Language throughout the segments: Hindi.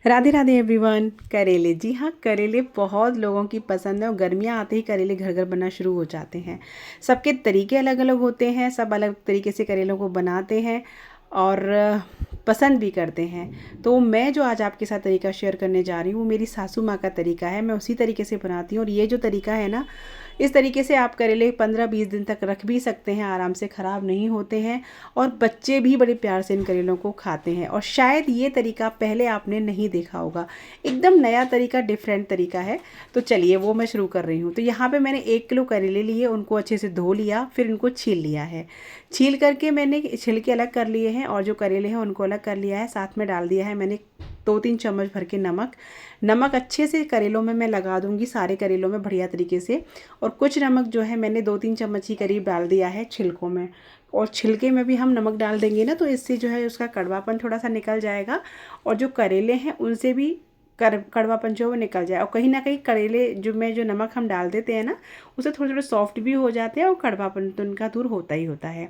राधे राधे एवरीवन। करेले, जी हाँ, करेले बहुत लोगों की पसंद है और गर्मियाँ आते ही करेले घर घर बनना शुरू हो जाते हैं। सबके तरीके अलग अलग होते हैं, सब अलग तरीके से करेलों को बनाते हैं और पसंद भी करते हैं। तो मैं जो आज आपके साथ तरीका शेयर करने जा रही हूँ वो मेरी सासू माँ का तरीका है। मैं उसी तरीके से बनाती हूँ और ये जो तरीका है ना, इस तरीके से आप करेले 15-20 दिन तक रख भी सकते हैं, आराम से ख़राब नहीं होते हैं और बच्चे भी बड़े प्यार से इन करेलों को खाते हैं। और शायद ये तरीका पहले आपने नहीं देखा होगा, एकदम नया तरीका, डिफरेंट तरीका है। तो चलिए वो मैं शुरू कर रही हूँ। तो यहाँ पे मैंने 1 किलो करेले लिए, उनको अच्छे से धो लिया, फिर इनको छील लिया है। छील करके मैंने छिलके अलग कर लिए हैं और जो करेले हैं उनको अलग कर लिया है। साथ में डाल दिया है मैंने 2-3 चम्मच भर के नमक। नमक अच्छे से करेलों में मैं लगा दूंगी, सारे करेलों में बढ़िया तरीके से। और कुछ नमक जो है मैंने 2-3 चम्मच के करीब डाल दिया है छिलकों में। और छिलके में भी हम नमक डाल देंगे ना, तो इससे जो है उसका कड़वापन थोड़ा सा निकल जाएगा और जो करेले हैं उनसे भी कड़वापन जो है वो निकल जाए। और कहीं ना कहीं करेले जो नमक हम डाल देते हैं ना, उसे थोड़े थोड़े सॉफ्ट भी हो जाते हैं और कड़वापन तो उनका दूर होता ही होता है।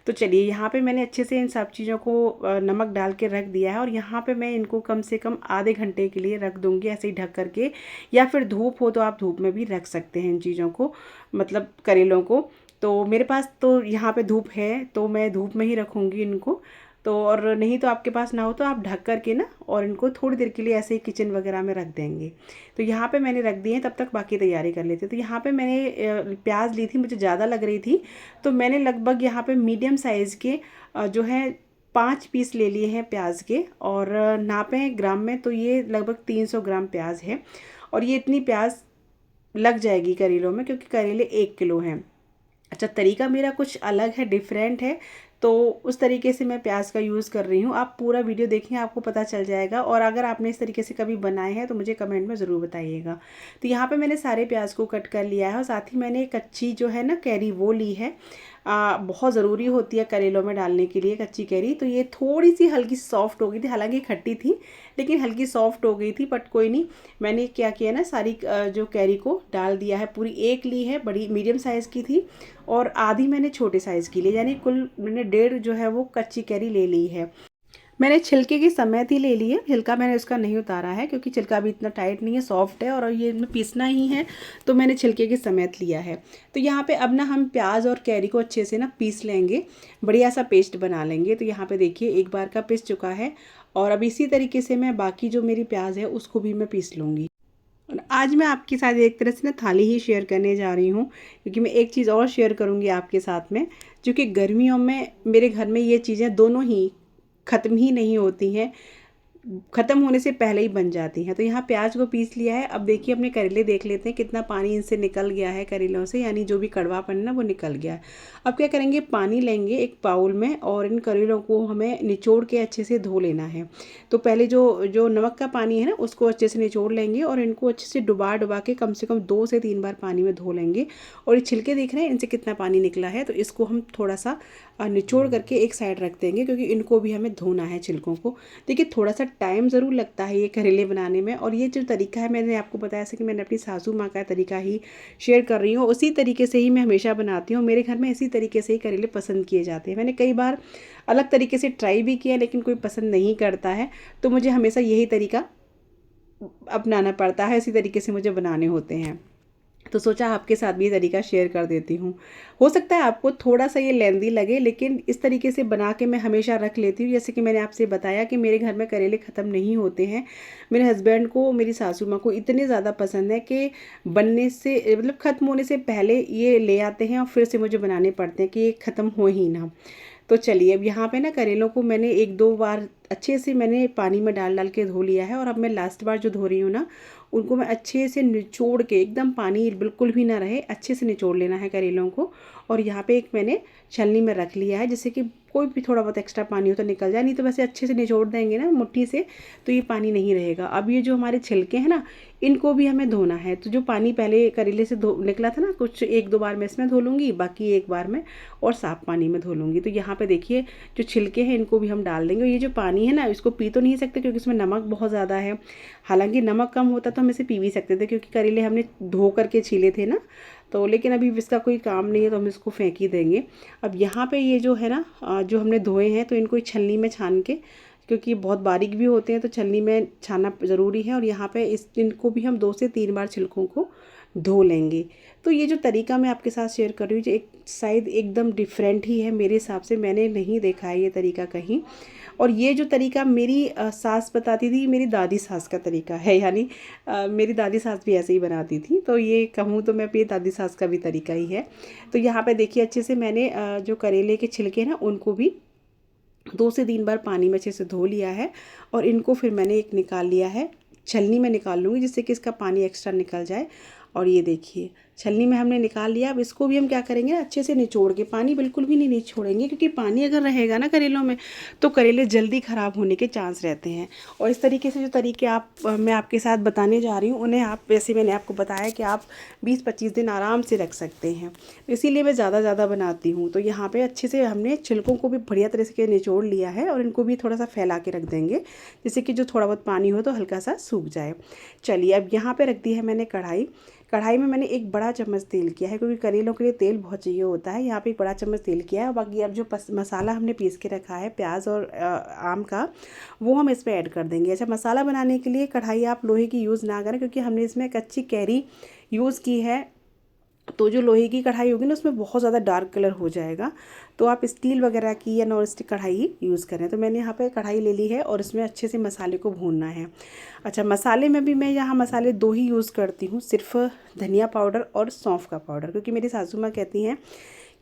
तो चलिए यहाँ पे मैंने अच्छे से इन सब चीज़ों को नमक डाल के रख दिया है और यहाँ पे मैं इनको कम से कम आधे घंटे के लिए रख दूँगी ऐसे ही ढक करके। या फिर धूप हो तो आप धूप में भी रख सकते हैं इन चीज़ों को, मतलब करेलों को। तो मेरे पास तो यहाँ पे धूप है तो मैं धूप में ही रखूँगी इनको। तो और नहीं तो आपके पास ना हो तो आप ढक करके ना और इनको थोड़ी देर के लिए ऐसे ही किचन वगैरह में रख देंगे। तो यहाँ पे मैंने रख दिए हैं, तब तक बाकी तैयारी कर लेते। तो यहाँ पे मैंने प्याज ली थी, मुझे ज़्यादा लग रही थी तो मैंने लगभग यहाँ पे मीडियम साइज़ के जो है 5 पीस ले लिए हैं प्याज के। और नापें ग्राम में तो ये लगभग 300 ग्राम प्याज है और ये इतनी प्याज लग जाएगी करेलों में, क्योंकि करेले 1 किलो हैं। अच्छा, तरीका मेरा कुछ अलग है, डिफरेंट है, तो उस तरीके से मैं प्याज का यूज़ कर रही हूँ। आप पूरा वीडियो देखें, आपको पता चल जाएगा। और अगर आपने इस तरीके से कभी बनाए हैं तो मुझे कमेंट में ज़रूर बताइएगा। तो यहाँ पे मैंने सारे प्याज को कट कर लिया है और साथ ही मैंने कच्ची जो है ना कैरी वो ली है। बहुत ज़रूरी होती है करेलों में डालने के लिए कच्ची कैरी। तो ये थोड़ी सी हल्की सॉफ्ट हो गई थी, हालांकि खट्टी थी लेकिन हल्की सॉफ्ट हो गई थी, बट कोई नहीं। मैंने क्या किया ना, सारी जो कैरी को डाल दिया है। पूरी एक ली है, बड़ी मीडियम साइज़ की थी और आधी मैंने छोटे साइज़ की ली, यानी कुल मैंने 1.5 जो है वो कच्ची कैरी ले ली है। मैंने छिलके की समेत ही ले ली है, छिलका मैंने उसका नहीं उतारा है क्योंकि छिलका भी इतना टाइट नहीं है, सॉफ्ट है और ये में पीसना ही है, तो मैंने छिलके की समेत लिया है। तो यहाँ पे अब ना हम प्याज और कैरी को अच्छे से ना पीस लेंगे, बढ़िया सा पेस्ट बना लेंगे। तो यहाँ पे देखिए एक बार का पीस चुका है और अब इसी तरीके से मैं बाकी जो मेरी प्याज है उसको भी मैं पीस लूँगी। और आज मैं आपके साथ एक तरह से ना थाली ही शेयर करने जा रही हूँ, क्योंकि मैं एक चीज़ और शेयर करूँगी आपके साथ में, जो कि गर्मियों में मेरे घर में ये चीज़ें दोनों ही ख़त्म ही नहीं होती हैं, ख़त्म होने से पहले ही बन जाती हैं। तो यहाँ प्याज को पीस लिया है। अब देखिए अपने करेले देख लेते हैं कितना पानी इनसे निकल गया है करेलों से, यानी जो भी कड़वापन है ना वो निकल गया है। अब क्या करेंगे, पानी लेंगे एक बाउल में और इन करेलों को हमें निचोड़ के अच्छे से धो लेना है। तो पहले जो जो नमक का पानी है ना उसको अच्छे से निचोड़ लेंगे और इनको अच्छे से डुबा डुबा के कम से कम 2 से 3 बार पानी में धो लेंगे। और ये छिलके दिख रहे हैं, इनसे कितना पानी निकला है, तो इसको हम थोड़ा सा निचोड़ करके एक साइड रख देंगे, क्योंकि इनको भी हमें धोना है छिलकों को। देखिए थोड़ा सा टाइम ज़रूर लगता है ये करेले बनाने में, और ये जो तरीका है मैंने आपको बताया कि मैंने अपनी सासू माँ का तरीका ही शेयर कर रही हूँ, उसी तरीके से ही मैं हमेशा बनाती हूँ। मेरे घर में इसी तरीके से ही करेले पसंद किए जाते हैं। मैंने कई बार अलग तरीके से ट्राई भी किया लेकिन कोई पसंद नहीं करता है, तो मुझे हमेशा यही तरीका अपनाना पड़ता है, इसी तरीके से मुझे बनाने होते हैं। तो सोचा आपके साथ भी ये तरीका शेयर कर देती हूँ। हो सकता है आपको थोड़ा सा ये लेंदी लगे, लेकिन इस तरीके से बना के मैं हमेशा रख लेती हूँ। जैसे कि मैंने आपसे बताया कि मेरे घर में करेले ख़त्म नहीं होते हैं। मेरे हस्बैंड को, मेरी सासू माँ को इतने ज़्यादा पसंद है कि बनने से मतलब ख़त्म होने से पहले ये ले आते हैं और फिर से मुझे बनाने पड़ते हैं कि ये ख़त्म हो ही ना। तो चलिए अब यहाँ पे ना करेलों को मैंने 1-2 बार अच्छे से मैंने पानी में डाल डाल के धो लिया है। और अब मैं लास्ट बार जो धो रही हूँ ना, उनको मैं अच्छे से निचोड़ के, एकदम पानी बिल्कुल भी ना रहे, अच्छे से निचोड़ लेना है करेलों को। और यहाँ पे एक मैंने छलनी में रख लिया है, जिससे कि कोई भी थोड़ा बहुत एक्स्ट्रा पानी हो तो निकल जाए, नहीं तो वैसे अच्छे से निचोड़ देंगे ना मुट्ठी से तो ये पानी नहीं रहेगा। अब ये जो हमारे छिलके हैं ना, इनको भी हमें धोना है। तो जो पानी पहले करेले से धो निकला था ना, कुछ 1-2 बार मैं इसमें धो लूँगी, बाकी एक बार में और साफ़ पानी में धो लूँगी। तो यहाँ पे देखिए जो छिलके हैं इनको भी हम डाल देंगे। ये जो पानी है ना, इसको पी तो नहीं सकते क्योंकि इसमें नमक बहुत ज़्यादा है। हालांकि नमक कम होता तो हम इसे पी भी सकते थे, क्योंकि करेले हमने धो करके छीले थे ना, तो लेकिन अभी इसका कोई काम नहीं है तो हम इसको फेंक ही देंगे। अब यहाँ पे ये जो है ना, जो हमने धोए हैं तो इनको छलनी में छान के क्योंकि बहुत बारीक भी होते हैं तो छलनी में छानना ज़रूरी है। और यहाँ पे इनको भी हम 2 से 3 बार छिलकों को धो लेंगे। तो ये जो तरीका मैं आपके साथ शेयर कर रही हूँ जो एक शायद एकदम डिफरेंट ही है मेरे हिसाब से, मैंने नहीं देखा है ये तरीका कहीं। और ये जो तरीका मेरी सास बताती थी, मेरी दादी सास का तरीका है, यानी मेरी दादी सास भी ऐसे ही बनाती थी। तो ये कहूँ तो मैं अपनी दादी सास का भी तरीका ही है। तो यहाँ पे देखिए अच्छे से मैंने जो करेले के छिलके हैं ना उनको भी 2 से 3 बार पानी में अच्छे से धो लिया है। और इनको फिर मैंने एक निकाल लिया है, छलनी में निकाल लूँगी जिससे कि इसका पानी एक्स्ट्रा निकल जाए। और ये देखिए छलनी में हमने निकाल लिया। अब इसको भी हम क्या करेंगे ना, अच्छे से निचोड़ के, पानी बिल्कुल भी नहीं निचोड़ेंगे क्योंकि पानी अगर रहेगा ना करेलों में तो करेले जल्दी ख़राब होने के चांस रहते हैं। और इस तरीके से जो तरीके मैं आपके साथ बताने जा रही हूँ उन्हें आप, वैसे मैंने आपको बताया कि आप 20-25 दिन आराम से रख सकते हैं, इसीलिए मैं ज़्यादा बनाती हूँ। तो यहाँ पर अच्छे से हमने छिलकों को भी बढ़िया तरह से निचोड़ लिया है और इनको भी थोड़ा सा फैला के रख देंगे जिससे कि जो थोड़ा बहुत पानी हो तो हल्का सा सूख जाए। चलिए अब यहाँ पर रख दी है मैंने कढ़ाई में मैंने एक बड़ा चम्मच तेल किया है क्योंकि करेलों के लिए तेल बहुत चाहिए होता है। यहाँ पे एक बड़ा चम्मच तेल किया है। और बाकी अब जो मसाला हमने पीस के रखा है प्याज और आम का, वो हम इसमें ऐड कर देंगे। अच्छा, मसाला बनाने के लिए कढ़ाई आप लोहे की यूज़ ना करें क्योंकि हमने इसमें कच्ची कैरी यूज़ की है। तो जो लोहे की कढ़ाई होगी ना उसमें बहुत ज़्यादा डार्क कलर हो जाएगा। तो आप स्टील वगैरह की या नॉन स्टिक कढ़ाई ही यूज़ करें। तो मैंने यहाँ पे कढ़ाई ले ली है और इसमें अच्छे से मसाले को भूनना है। अच्छा, मसाले में भी मैं यहाँ मसाले 2 ही यूज़ करती हूँ, सिर्फ धनिया पाउडर और सौंफ का पाउडर, क्योंकि मेरी सासू माँ कहती हैं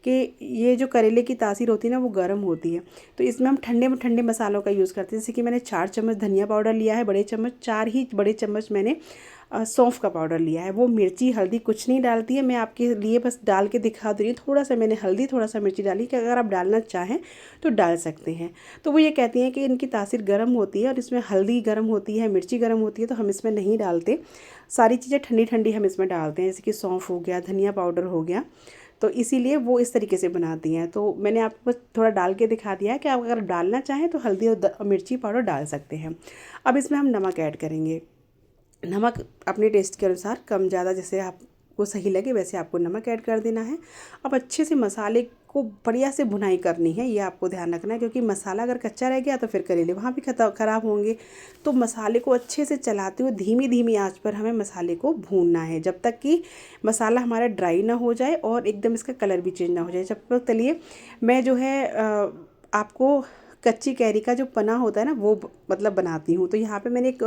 कि ये जो करेले की तासीर होती है ना वो गर्म होती है। तो इसमें हम ठंडे मसालों का यूज़ करते हैं। जैसे कि मैंने 4 चम्मच धनिया पाउडर लिया है, बड़े चम्मच, 4 ही बड़े चम्मच मैंने सौंफ का पाउडर लिया है। वो मिर्ची हल्दी कुछ नहीं डालती है, मैं आपके लिए बस डाल के दिखा दे रही हूँ। थोड़ा सा मैंने हल्दी, थोड़ा सा मिर्ची डाली कि अगर आप डालना चाहें तो डाल सकते हैं। तो वो ये कहती हैं कि इनकी तासीर गर्म होती है और इसमें हल्दी गर्म होती है, मिर्ची गर्म होती है, तो हम इसमें नहीं डालते। सारी चीज़ें ठंडी ठंडी हम इसमें डालते हैं, जैसे कि सौंफ हो गया, धनिया पाउडर हो गया। तो इसीलिए वो इस तरीके से बनाती हैं। तो मैंने आपको बस थोड़ा डाल के दिखा दिया है कि आप अगर डालना चाहें तो हल्दी और मिर्ची पाउडर डाल सकते हैं। अब इसमें हम नमक ऐड करेंगे। नमक अपने टेस्ट के अनुसार कम ज़्यादा जैसे आपको सही लगे वैसे आपको नमक ऐड कर देना है। अब अच्छे से मसाले को बढ़िया से भुनाई करनी है, ये आपको ध्यान रखना है क्योंकि मसाला अगर कच्चा रह गया तो फिर करेले वहाँ भी ख़राब होंगे। तो मसाले को अच्छे से चलाते हुए धीमी आंच पर हमें मसाले को भूनना है जब तक कि मसाला हमारा ड्राई ना हो जाए और एकदम इसका कलर भी चेंज ना हो जाए। जब तक चलिए मैं जो है आपको कच्ची कैरी का जो पना होता है ना वो मतलब बनाती हूँ। तो यहाँ पे मैंने एक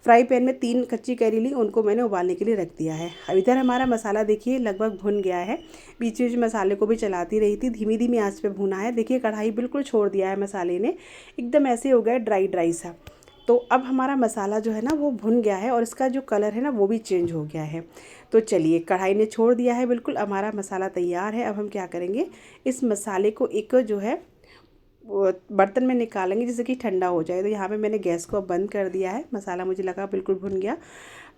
फ्राई पैन में 3 कच्ची कैरी ली, उनको मैंने उबालने के लिए रख दिया है। अब इधर हमारा मसाला देखिए लगभग भुन गया है। बीच बीच मसाले को भी चलाती रही थी, धीमी आंच पे भुना है। देखिए कढ़ाई बिल्कुल छोड़ दिया है मसाले ने, एकदम ऐसे हो गया ड्राई सा। तो अब हमारा मसाला जो है ना वो भुन गया है और इसका जो कलर है ना वो भी चेंज हो गया है। तो चलिए कढ़ाई ने छोड़ दिया है बिल्कुल, हमारा मसाला तैयार है। अब हम क्या करेंगे, इस मसाले को एक जो है बर्तन में निकालेंगे जिससे कि ठंडा हो जाए। तो यहाँ पे मैंने गैस को बंद कर दिया है, मसाला मुझे लगा बिल्कुल भुन गया।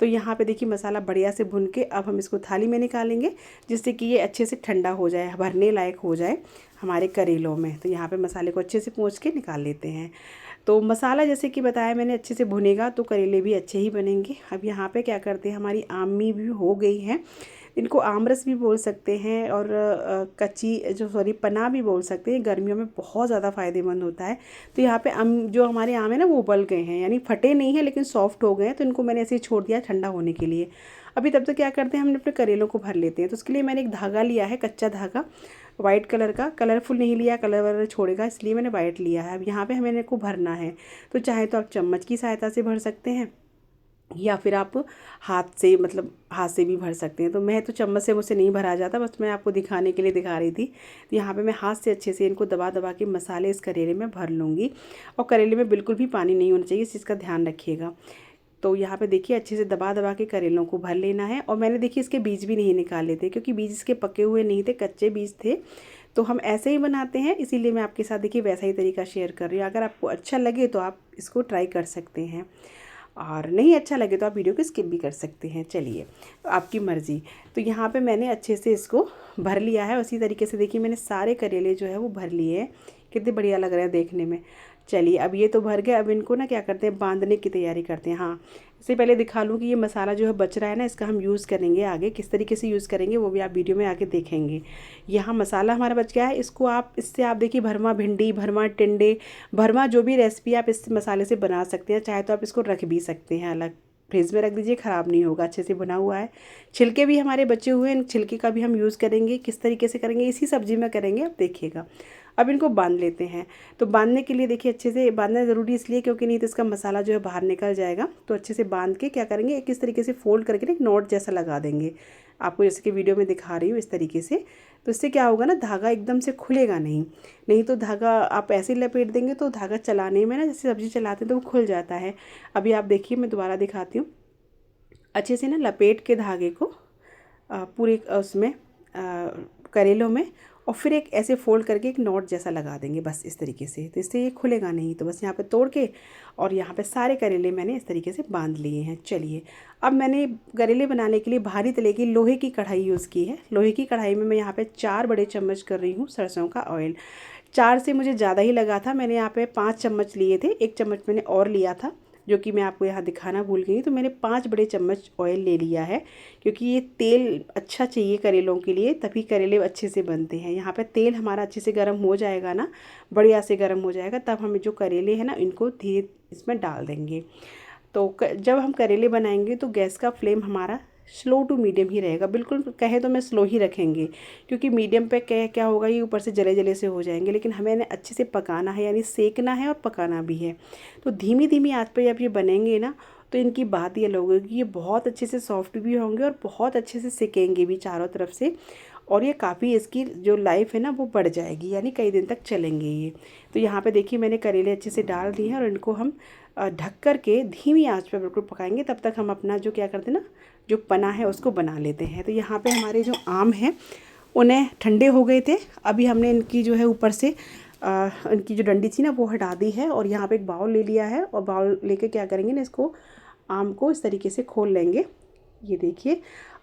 तो यहाँ पे देखिए मसाला बढ़िया से भुन के अब हम इसको थाली में निकालेंगे जिससे कि ये अच्छे से ठंडा हो जाए, भरने लायक हो जाए हमारे करेलों में। तो यहाँ पे मसाले को अच्छे से पोंछ के निकाल लेते हैं। तो मसाला जैसे कि बताया मैंने अच्छे से भुनेगा तो करेले भी अच्छे ही बनेंगे। अब यहाँ पे क्या करते हैं, हमारी आमी भी हो गई है, इनको आमरस भी बोल सकते हैं और पना भी बोल सकते हैं। गर्मियों में बहुत ज़्यादा फ़ायदेमंद होता है। तो यहाँ पे जो हमारे आम है ना वो उबल गए हैं, यानी फटे नहीं हैं लेकिन सॉफ्ट हो गए हैं। तो इनको मैंने ऐसे ही छोड़ दिया ठंडा होने के लिए। अभी तब तक क्या करते हैं, हमने अपने करेलों को भर लेते हैं। तो उसके लिए मैंने एक धागा लिया है, कच्चा धागा वाइट कलर का, कलरफुल नहीं लिया, कलर वलर छोड़ेगा इसलिए मैंने वाइट लिया है। अब यहाँ पे हमें इनको भरना है। तो चाहे तो आप चम्मच की सहायता से भर सकते हैं या फिर आप हाथ से भी भर सकते हैं। तो मैं तो चम्मच से मुझसे नहीं भरा जाता, बस मैं आपको दिखाने के लिए दिखा रही थी। तो यहाँ पे मैं हाथ से अच्छे से इनको दबा के मसाले इस करेले में भर लूँगी। और करेले में बिल्कुल भी पानी नहीं होना चाहिए, इस चीज़ का ध्यान रखिएगा। तो यहाँ पे देखिए अच्छे से दबा के करेलों को भर लेना है। और मैंने देखिए इसके बीज भी नहीं निकाले थे क्योंकि बीज इसके पके हुए नहीं थे, कच्चे बीज थे। तो हम ऐसे ही बनाते हैं, इसीलिए मैं आपके साथ देखिए वैसा ही तरीका शेयर कर रही हूँ। अगर आपको अच्छा लगे तो आप इसको ट्राई कर सकते हैं और नहीं अच्छा लगे तो आप वीडियो को स्किप भी कर सकते हैं। चलिए तो आपकी मर्ज़ी। तो यहाँ पे मैंने अच्छे से इसको भर लिया है। उसी तरीके से देखिए मैंने सारे करेले जो है वो भर लिए हैं। कितने बढ़िया लग रहे हैं देखने में। चलिए अब ये तो भर गए, अब इनको ना क्या करते हैं, बांधने की तैयारी करते हैं। हाँ, इससे पहले दिखा लूँ कि ये मसाला जो है बच रहा है ना, इसका हम यूज़ करेंगे आगे, किस तरीके से यूज़ करेंगे वो भी आप वीडियो में आगे देखेंगे। यहाँ मसाला हमारा बच गया है, इसको आप इससे आप देखिए भरमा भिंडी, भरमा टिंडे, भरमा जो भी रेसिपी आप इस मसाले से बना सकते हैं। चाहे तो आप इसको रख भी सकते हैं अलग, फ्रिज में रख दीजिए, ख़राब नहीं होगा, अच्छे से बना हुआ है। छिलके भी हमारे बचे हुए हैं, छिलके का भी हम यूज़ करेंगे। किस तरीके से करेंगे, इसी सब्ज़ी में करेंगे, आप देखिएगा। अब इनको बांध लेते हैं। तो बांधने के लिए देखिए अच्छे से बांधना ज़रूरी इसलिए क्योंकि नहीं तो इसका मसाला जो है बाहर निकल जाएगा। तो अच्छे से बांध के क्या करेंगे, किस तरीके से फ़ोल्ड करके ना एक नॉट जैसा लगा देंगे, आपको जैसे कि वीडियो में दिखा रही हूँ इस तरीके से। तो इससे क्या होगा ना, धागा एकदम से खुलेगा नहीं। नहीं तो धागा आप ऐसे लपेट देंगे तो धागा चलाने में ना, जैसे सब्ज़ी चलाते हैं तो वो खुल जाता है। अभी आप देखिए, मैं दोबारा दिखाती हूँ। अच्छे से ना लपेट के धागे को पूरे उसमें करेलों में, और फिर एक ऐसे फोल्ड करके एक नॉट जैसा लगा देंगे, बस इस तरीके से। तो इससे ये खुलेगा नहीं। तो बस यहाँ पे तोड़ के और यहाँ पे सारे करेले मैंने इस तरीके से बांध लिए हैं। चलिए अब मैंने करेले बनाने के लिए भारी तले की लोहे की कढ़ाई यूज़ की है। लोहे की कढ़ाई में मैं यहाँ पे 4 बड़े चम्मच कर रही हूँ सरसों का ऑयल। 4 से मुझे ज़्यादा ही लगा था, मैंने यहाँ पे 5 चम्मच लिए थे, 1 चम्मच मैंने और लिया था जो कि मैं आपको यहाँ दिखाना भूल गई। तो मैंने 5 बड़े चम्मच ऑयल ले लिया है, क्योंकि ये तेल अच्छा चाहिए करेलों के लिए, तभी करेले अच्छे से बनते हैं। यहाँ पे तेल हमारा अच्छे से गर्म हो जाएगा ना, बढ़िया से गर्म हो जाएगा, तब हम जो करेले हैं ना इनको धीरे इसमें डाल देंगे। तो जब हम करेले बनाएंगे तो गैस का फ्लेम हमारा स्लो टू मीडियम ही रहेगा, बिल्कुल कहे तो मैं स्लो ही रखेंगे, क्योंकि मीडियम पे क्या होगा, ये ऊपर से जले जले से हो जाएंगे। लेकिन हमें इन्हें अच्छे से पकाना है, यानी सेकना है और पकाना भी है। तो धीमी धीमी आंच पर जब ये बनेंगे ना, तो इनकी बात ये लोग होगी, ये बहुत अच्छे से सॉफ्ट भी होंगे और बहुत अच्छे से सेकेंगे भी चारों तरफ से। और ये काफ़ी, इसकी जो लाइफ है ना वो बढ़ जाएगी, यानी कई दिन तक चलेंगे ये। तो यहाँ पे देखिए मैंने करेले अच्छे से डाल दिए हैं और इनको हम ढक कर के धीमी आंच पर बिल्कुल पकाएंगे। तब तक हम अपना जो क्या करते हैं ना, जो पना है उसको बना लेते हैं। तो यहाँ पे हमारे जो आम हैं उन्हें ठंडे हो गए थे, अभी हमने इनकी जो है ऊपर से इनकी जो डंडी थी ना वो हटा दी है। और यहाँ पे एक बाउल ले लिया है, और बाउल लेके क्या करेंगे ना, इसको आम को इस तरीके से खोल लेंगे, ये देखिए।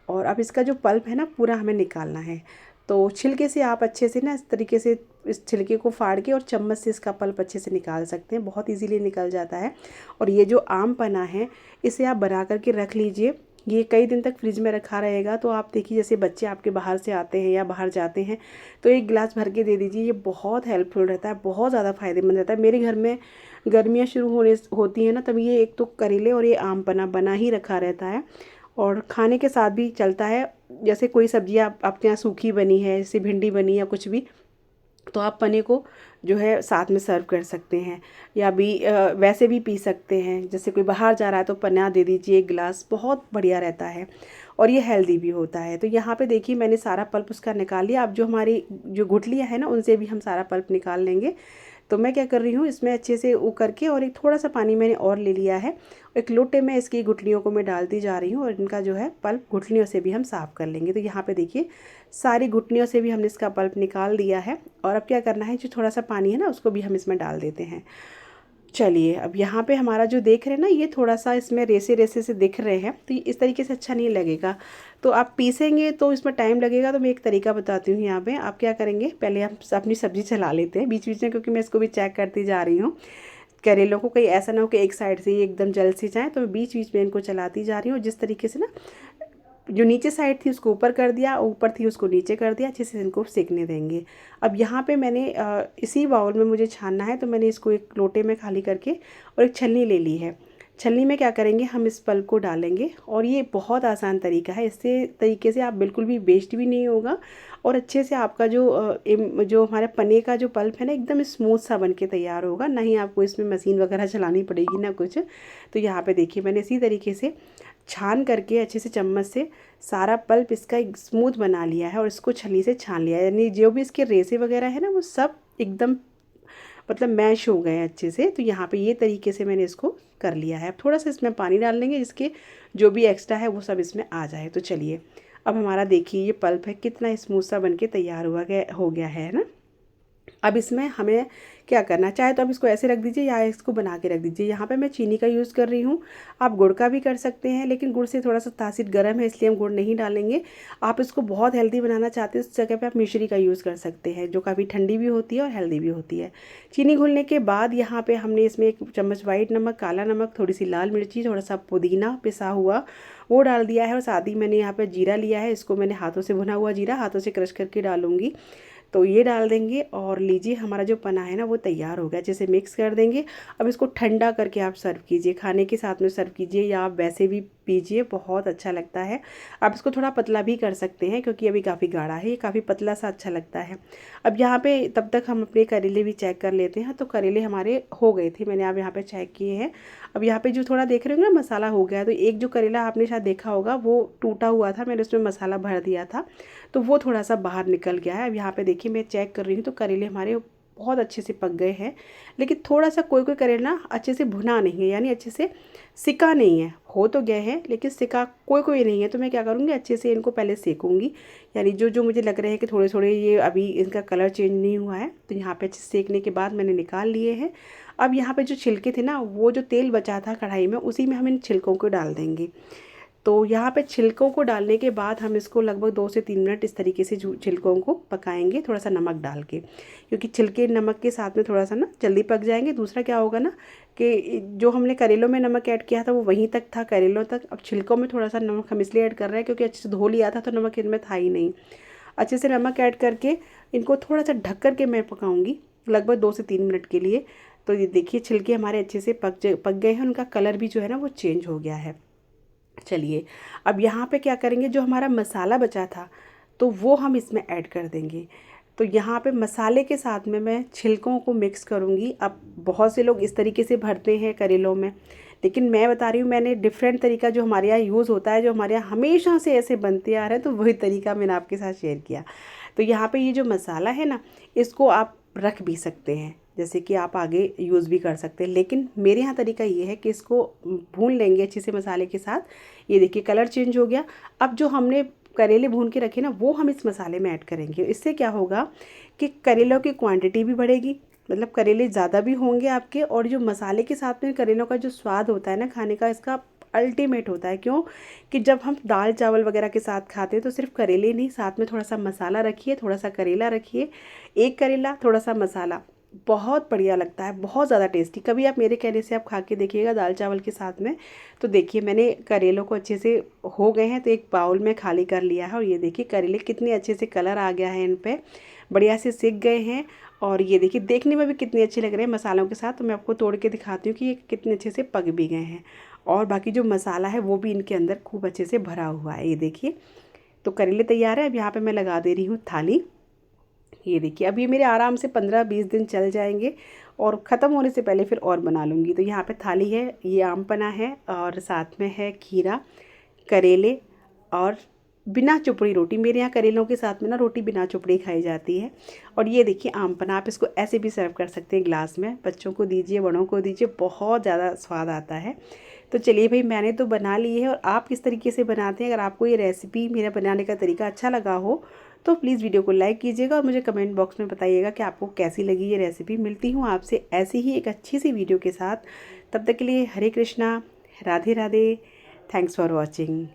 और अब इसका जो पल्प है ना पूरा हमें निकालना है। तो छिलके से आप अच्छे से ना इस तरीके से इस छिलके को फाड़ के और चम्मच से इसका पल्प अच्छे से निकाल सकते हैं, बहुत इजीली निकल जाता है। और ये जो आम पना है इसे आप बना करके रख लीजिए, ये कई दिन तक फ्रिज में रखा रहेगा। तो आप देखिए, जैसे बच्चे आपके बाहर से आते हैं या बाहर जाते हैं तो 1 गिलास भर के दे दीजिए, ये बहुत हेल्पफुल रहता है, बहुत ज़्यादा फ़ायदेमंद रहता है। मेरे घर में गर्मियाँ शुरू होती हैं ना, तब ये एक तो करेले और ये आम पना बना ही रखा रहता है, और खाने के साथ भी चलता है। जैसे कोई सब्ज़ी आपके यहाँ सूखी बनी है, जैसे भिंडी बनी या कुछ भी, तो आप पने को जो है साथ में सर्व कर सकते हैं, या भी वैसे भी पी सकते हैं। जैसे कोई बाहर जा रहा है तो पन्ना दे दीजिए 1 गिलास, बहुत बढ़िया रहता है और ये हेल्दी भी होता है। तो यहाँ पे देखिए मैंने सारा पल्प उसका निकाल लिया। अब जो हमारी जो गुठलियाँ हैं ना उनसे भी हम सारा पल्प निकाल लेंगे। तो मैं क्या कर रही हूँ, इसमें अच्छे से वो करके, और एक थोड़ा सा पानी मैंने और ले लिया है, एक लोटे में इसकी गुठलियों को मैं डालती जा रही हूँ, और इनका जो है पल्प गुठलियों से भी हम साफ़ कर लेंगे। तो यहाँ पे देखिए सारी गुठलियों से भी हमने इसका पल्प निकाल दिया है। और अब क्या करना है, जो थोड़ा सा पानी है ना उसको भी हम इसमें डाल देते हैं। चलिए अब यहाँ पे हमारा जो देख रहे हैं ना, ये थोड़ा सा इसमें रेसे रेसे से दिख रहे हैं, तो इस तरीके से अच्छा नहीं लगेगा। तो आप पीसेंगे तो इसमें टाइम लगेगा। तो मैं एक तरीका बताती हूँ, यहाँ पे आप क्या करेंगे, पहले हम अपनी सब्ज़ी चला लेते हैं बीच बीच में, क्योंकि मैं इसको भी चेक करती जा रही हूँ करेलों को, कहीं ऐसा ना हो कि एक साइड से ही एकदम जल सी जाए। तो मैं बीच बीच में इनको चलाती जा रही हूँ, जिस तरीके से ना जो नीचे साइड थी उसको ऊपर कर दिया, ऊपर थी उसको नीचे कर दिया, अच्छे से इनको सेकने देंगे। अब यहाँ पे मैंने इसी बाउल में मुझे छानना है, तो मैंने इसको एक लोटे में खाली करके और एक छलनी ले ली है। छलनी में क्या करेंगे, हम इस पल्प को डालेंगे, और ये बहुत आसान तरीका है, इससे तरीके से आप बिल्कुल भी वेस्ट भी नहीं होगा, और अच्छे से आपका जो हमारे पने का जो पल्प है ना एकदम स्मूथ सा बन के तैयार होगा, ना ही आपको इसमें मशीन वगैरह चलानी पड़ेगी ना कुछ। तो यहाँ पे देखिए मैंने इसी तरीके से छान करके अच्छे से चम्मच से सारा पल्प इसका एक स्मूथ बना लिया है, और इसको छलनी से छान लिया है, यानी जो भी इसके रेसे वगैरह है ना वो सब एकदम मतलब मैश हो गए अच्छे से। तो यहाँ पे ये तरीके से मैंने इसको कर लिया है। अब थोड़ा सा इसमें पानी डाल लेंगे, जिसके जो भी एक्स्ट्रा है वो सब इसमें आ जाए। तो चलिए अब हमारा देखिए ये पल्प है कितना स्मूथ सा बन के तैयार हो गया है ना। अब इसमें हमें क्या करना, चाहे तो आप इसको ऐसे रख दीजिए या इसको बना के रख दीजिए। यहाँ पे मैं चीनी का यूज़ कर रही हूँ, आप गुड़ का भी कर सकते हैं, लेकिन गुड़ से थोड़ा सा तासीर गर्म है इसलिए हम गुड़ नहीं डालेंगे। आप इसको बहुत हेल्दी बनाना चाहते हैं उस जगह पे आप मिश्री का यूज़ कर सकते हैं, जो काफ़ी ठंडी भी होती है और हेल्दी भी होती है। चीनी घुलने के बाद यहाँ पर हमने इसमें 1 चम्मच वाइट नमक, काला नमक, थोड़ी सी लाल मिर्ची, थोड़ा सा पुदीना पिसा हुआ वो डाल दिया है, और साथ ही मैंने यहाँ पर जीरा लिया है, इसको मैंने हाथों से भुना हुआ जीरा हाथों से क्रश करके डालूंगी। तो ये डाल देंगे और लीजिए हमारा जो पना है ना वो तैयार हो गया। जैसे मिक्स कर देंगे। अब इसको ठंडा करके आप सर्व कीजिए, खाने के साथ में सर्व कीजिए या आप वैसे भी पीजिए, बहुत अच्छा लगता है। आप इसको थोड़ा पतला भी कर सकते हैं क्योंकि अभी काफ़ी गाढ़ा है, ये काफ़ी पतला सा अच्छा लगता है। अब यहाँ पे तब तक हम अपने करेले भी चेक कर लेते हैं। तो करेले हमारे हो गए थे, मैंने अब यहाँ पे चेक किए हैं। अब यहाँ पे जो थोड़ा देख रहे होंगे ना मसाला हो गया, तो एक जो करेला आपने शायद देखा होगा वो टूटा हुआ था, मैंने उसमें मसाला भर दिया था तो वो थोड़ा सा बाहर निकल गया है। अब यहाँ पे देखिए मैं चेक कर रही हूँ तो करेले हमारे बहुत अच्छे से पक गए हैं, लेकिन थोड़ा सा कोई कोई करेला अच्छे से भुना नहीं है, यानी अच्छे से सिका नहीं है। हो तो गए हैं लेकिन सिका कोई कोई नहीं है। तो मैं क्या करूँगी, अच्छे से इनको पहले सेकूँगी, यानी जो जो मुझे लग रहे हैं कि थोड़े थोड़े ये अभी इनका कलर चेंज नहीं हुआ है, तो यहाँ पे अच्छे से सेकने के बाद मैंने निकाल लिए हैं। अब यहाँ पे जो छिलके थे ना, वो जो तेल बचा था कढ़ाई में उसी में हम इन छिलकों को डाल देंगे। तो यहाँ पे छिलकों को डालने के बाद हम इसको लगभग 2 से 3 मिनट इस तरीके से छिलकों को पकाएंगे, थोड़ा सा नमक डाल के, क्योंकि छिलके नमक के साथ में थोड़ा सा ना जल्दी पक जाएंगे। दूसरा क्या होगा ना कि जो हमने करेलों में नमक ऐड किया था वो वहीं तक था, करेलों तक। अब छिलकों में थोड़ा सा नमक हम इसलिए ऐड कर रहे हैं क्योंकि अच्छे से धो लिया था तो नमक इनमें था ही नहीं। अच्छे से नमक ऐड करके इनको थोड़ा सा ढक कर के मैं पकाऊँगी लगभग 2 से 3 मिनट के लिए। तो ये देखिए छिलके हमारे अच्छे से पक गए हैं, उनका कलर भी जो है ना वो चेंज हो गया है। चलिए अब यहाँ पे क्या करेंगे, जो हमारा मसाला बचा था तो वो हम इसमें ऐड कर देंगे। तो यहाँ पे मसाले के साथ में मैं छिलकों को मिक्स करूँगी। अब बहुत से लोग इस तरीके से भरते हैं करेलों में, लेकिन मैं बता रही हूँ मैंने डिफरेंट तरीका जो हमारे यहाँ यूज़ होता है, जो हमारे यहाँ हमेशा से ऐसे बनते आ रहे हैं, तो वही तरीका मैंने आपके साथ शेयर किया। तो यहाँ पे ये जो मसाला है ना, इसको आप रख भी सकते हैं, जैसे कि आप आगे यूज़ भी कर सकते हैं, लेकिन मेरे यहाँ तरीका ये है कि इसको भून लेंगे अच्छे से मसाले के साथ। ये देखिए कलर चेंज हो गया। अब जो हमने करेले भून के रखे ना वो हम इस मसाले में ऐड करेंगे। इससे क्या होगा कि करेलों की क्वांटिटी भी बढ़ेगी, मतलब करेले ज़्यादा भी होंगे आपके, और जो मसाले के साथ में करेलों का जो स्वाद होता है ना खाने का, इसका अल्टीमेट होता है। क्यों कि जब हम दाल चावल वगैरह के साथ खाते हैं तो सिर्फ करेले नहीं, साथ में थोड़ा सा मसाला रखिए, थोड़ा सा करेला रखिए, एक करेला थोड़ा सा मसाला, बहुत बढ़िया लगता है, बहुत ज़्यादा टेस्टी। कभी आप मेरे कहने से आप खा के देखिएगा दाल चावल के साथ में। तो देखिए मैंने करेलों को अच्छे से हो गए हैं तो एक बाउल में खाली कर लिया है, और ये देखिए करेले कितने अच्छे से कलर आ गया है इन पे, बढ़िया से सिक गए हैं। और ये देखिए देखने में भी कितने अच्छे लग रहे हैं मसालों के साथ। तो मैं आपको तोड़ के दिखाती हूँ कि ये कितने अच्छे से पक भी गए हैं, और बाकी जो मसाला है वो भी इनके अंदर खूब अच्छे से भरा हुआ है। ये देखिए तो करेले तैयार है। अब यहाँ पे मैं लगा दे रही हूँ थाली। ये देखिए अब ये मेरे आराम से 15-20 दिन चल जाएंगे, और ख़त्म होने से पहले फिर और बना लूँगी। तो यहाँ पे थाली है, ये आम पन्ना है, और साथ में है खीरा, करेले, और बिना चुपड़ी रोटी। मेरे यहाँ करेलों के साथ में ना रोटी बिना चुपड़ी खाई जाती है। और ये देखिए आम पन्ना, आप इसको ऐसे भी सर्व कर सकते हैं ग्लास में, बच्चों को दीजिए, बड़ों को दीजिए, बहुत ज़्यादा स्वाद आता है। तो चलिए भाई मैंने तो बना ली है, और आप किस तरीके से बनाते हैं, अगर आपको ये रेसिपी मेरा बनाने का तरीका अच्छा लगा हो तो प्लीज़ वीडियो को लाइक कीजिएगा, और मुझे कमेंट बॉक्स में बताइएगा कि आपको कैसी लगी ये रेसिपी। मिलती हूँ आपसे ऐसी ही एक अच्छी सी वीडियो के साथ, तब तक के लिए Hare Krishna, Radhe Radhe, thanks for watching.